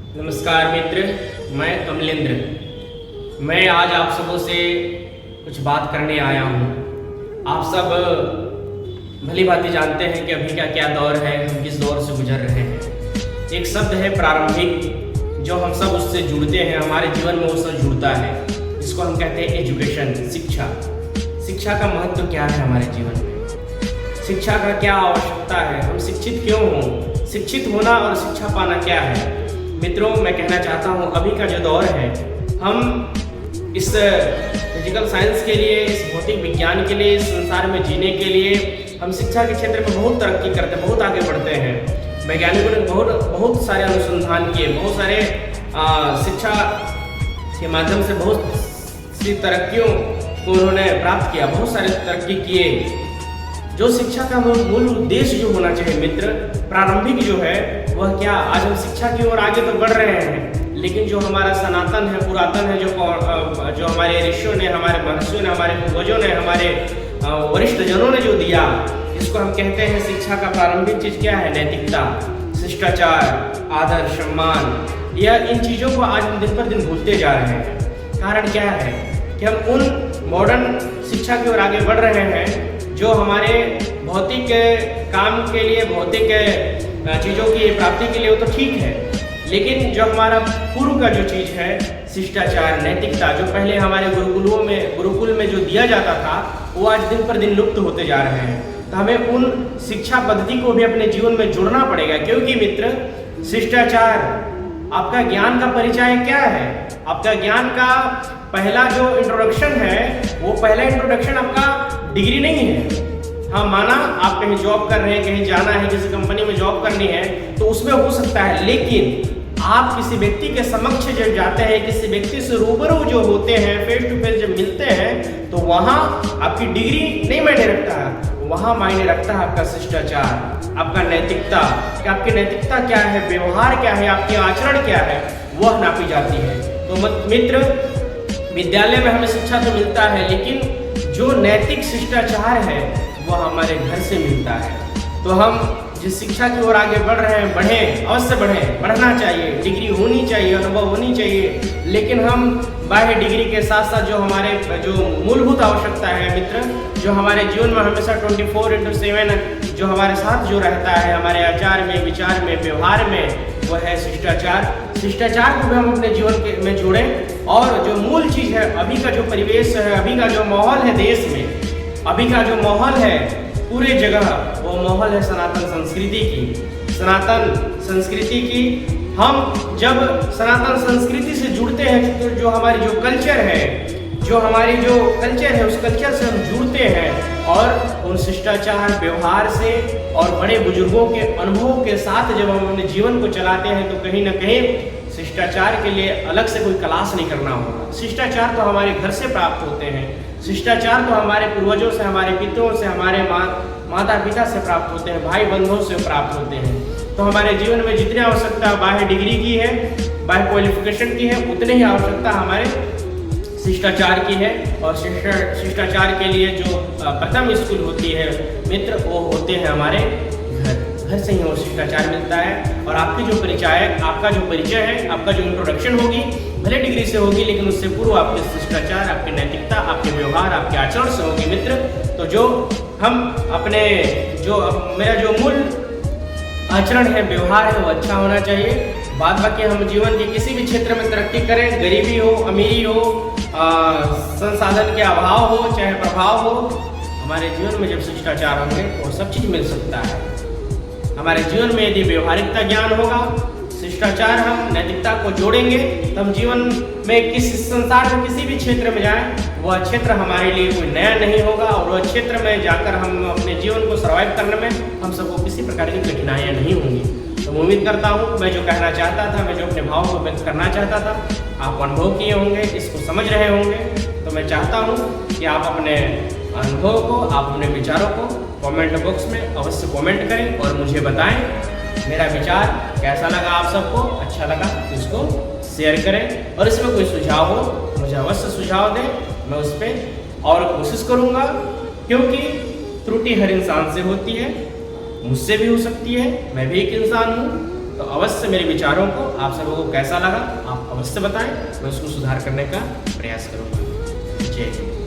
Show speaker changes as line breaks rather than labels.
नमस्कार मित्र, मैं कमलेंद्र। मैं आज आप सबों से कुछ बात करने आया हूँ। आप सब भली भांति जानते हैं कि अभी का क्या दौर है, हम किस दौर से गुजर रहे हैं। एक शब्द है प्रारंभिक, जो हम सब उससे जुड़ते हैं, हमारे जीवन में उससे जुड़ता है, जिसको हम कहते हैं एजुकेशन, शिक्षा। शिक्षा का महत्व क्या है हमारे जीवन में, शिक्षा का क्या आवश्यकता है, हम शिक्षित क्यों हों, शिक्षित होना और शिक्षा पाना क्या है। मित्रों, मैं कहना चाहता हूँ अभी का जो दौर है, हम इस फिजिकल साइंस के लिए, इस भौतिक विज्ञान के लिए, इस संसार में जीने के लिए हम शिक्षा के क्षेत्र में बहुत तरक्की करते हैं, बहुत आगे बढ़ते हैं। वैज्ञानिकों ने बहुत सारे अनुसंधान किए, बहुत सारे शिक्षा के माध्यम से बहुत सी तरक्कियों को उन्होंने प्राप्त किया, बहुत सारे तरक्की किए। जो शिक्षा का मूल उद्देश्य जो होना चाहिए मित्र, प्रारंभिक जो है वह क्या, आज हम शिक्षा की ओर आगे तो बढ़ रहे हैं, लेकिन जो हमारा सनातन है, पुरातन है, जो हमारे ऋषियों ने, हमारे महर्षियों ने, हमारे पूर्वजों ने, हमारे वरिष्ठ जनों ने जो दिया, इसको हम कहते हैं शिक्षा का प्रारंभिक चीज क्या है, नैतिकता, शिष्टाचार, आदर, सम्मान। यह इन चीजों को आज हम दिन पर दिन भूलते जा रहे हैं। कारण क्या है कि हम उन मॉडर्न शिक्षा की ओर आगे बढ़ रहे हैं जो हमारे भौतिक काम के लिए, भौतिक चीज़ों की प्राप्ति के लिए वो तो ठीक है, लेकिन जो हमारा पूर्व का जो चीज़ है, शिष्टाचार, नैतिकता, जो पहले हमारे गुरुकुल में जो दिया जाता था, वो आज दिन पर दिन लुप्त होते जा रहे हैं। तो हमें उन शिक्षा पद्धति को भी अपने जीवन में जोड़ना पड़ेगा, क्योंकि मित्र, शिष्टाचार, आपका ज्ञान का परिचय क्या है, आपका ज्ञान का पहला जो इंट्रोडक्शन है, वो पहला इंट्रोडक्शन आपका डिग्री नहीं है। हाँ, माना आप कहीं जॉब कर रहे हैं, कहीं जाना है, किसी कंपनी में जॉब करनी है, तो उसमें हो सकता है, लेकिन आप किसी व्यक्ति के समक्ष जब जाते हैं, किसी व्यक्ति से रूबरू जो होते हैं, फेस टू फेस जब मिलते हैं, तो वहाँ आपकी डिग्री नहीं मायने रखता है, वहाँ मायने रखता है आपका शिष्टाचार, आपका नैतिकता, कि आपकी नैतिकता क्या है, व्यवहार क्या है, आपकी आचरण क्या है, वह नापी जाती है। तो मित्र, विद्यालय में हमें शिक्षा तो मिलता है, लेकिन जो नैतिक शिष्टाचार है वह हमारे घर से मिलता है। तो हम जिस शिक्षा की ओर आगे बढ़ रहे हैं, बढ़ें, अवश्य बढ़ें, बढ़ना चाहिए, डिग्री होनी चाहिए, अनुभव होनी चाहिए, लेकिन हम बाह्य डिग्री के साथ साथ जो हमारे जो मूलभूत आवश्यकता है मित्र, जो हमारे जीवन में हमेशा 24/7 जो हमारे साथ जो रहता है, हमारे आचार में, विचार में, व्यवहार में, वह है शिष्टाचार। शिष्टाचार को भी हम अपने जीवन में जोड़ें। और जो मूल चीज़ है, अभी का जो परिवेश है, अभी का जो माहौल है देश में, अभी का जो माहौल है पूरे जगह, वो माहौल है सनातन संस्कृति की, सनातन संस्कृति की। हम जब सनातन संस्कृति से जुड़ते हैं, तो जो हमारी जो कल्चर है, उस कल्चर से हम जुड़ते हैं, और उन शिष्टाचार, व्यवहार से और बड़े बुजुर्गों के अनुभवों के साथ जब हम अपने जीवन को चलाते हैं, तो कहीं ना कहीं शिष्टाचार के लिए अलग से कोई क्लास नहीं करना होगा। शिष्टाचार तो हमारे घर से प्राप्त होते हैं, शिष्टाचार तो हमारे पूर्वजों से, हमारे पितरों से, हमारे माता पिता से प्राप्त होते हैं, भाई बंधुओं से प्राप्त होते हैं। तो हमारे जीवन में जितनी आवश्यकता बाह्य डिग्री की है, बाह्य क्वालिफिकेशन की है, उतनी ही आवश्यकता हमारे शिष्टाचार की है। और शिष्टाचार के लिए जो प्रथम स्कूल होती है मित्र, वो होते हैं हमारे घर से ही वो शिष्टाचार मिलता है। और आपकी जो आपका जो परिचय है, आपका जो इंट्रोडक्शन होगी, भले डिग्री से होगी, लेकिन उससे पूर्व आपके शिष्टाचार, आपकी नैतिकता, आपके व्यवहार, आपके आचरण से होगी मित्र। तो जो हम अपने मेरा जो मूल आचरण है, व्यवहार है, वो अच्छा होना चाहिए। बाद बाकी हम जीवन के किसी भी क्षेत्र में तरक्की करें, गरीबी हो, अमीरी हो, संसाधन के अभाव हो, चाहे प्रभाव हो, हमारे जीवन में जब शिष्टाचार होंगे तो सब चीज़ मिल सकता है। हमारे जीवन में यदि व्यवहारिकता ज्ञान होगा, शिष्टाचार, हम नैतिकता को जोड़ेंगे, तो हम जीवन में किस संसार में किसी भी क्षेत्र में जाएं, वह क्षेत्र हमारे लिए कोई नया नहीं होगा, और वह क्षेत्र में जाकर हम अपने जीवन को सर्वाइव करने में हम सबको किसी प्रकार की कठिनाइयाँ नहीं होंगी। तो उम्मीद करता हूँ, मैं जो कहना चाहता था, मैं जो अपने भाव को व्यक्त करना चाहता था, आप अनुभव किए होंगे, इसको समझ रहे होंगे। तो मैं चाहता हूँ कि आप अपने अनुभव को, आप अपने विचारों को कमेंट बॉक्स में अवश्य कमेंट करें और मुझे बताएं मेरा विचार कैसा लगा, आप सबको अच्छा लगा तो इसको शेयर करें। और इसमें कोई सुझाव हो, मुझे अवश्य सुझाव दें, मैं उस पर और कोशिश करूँगा, क्योंकि त्रुटि हर इंसान से होती है, मुझसे भी हो सकती है, मैं भी एक इंसान हूँ। तो अवश्य मेरे विचारों को आप सबों को कैसा लगा आप अवश्य बताएं, मैं उसको सुधार करने का प्रयास करूँगा। जय हिंद।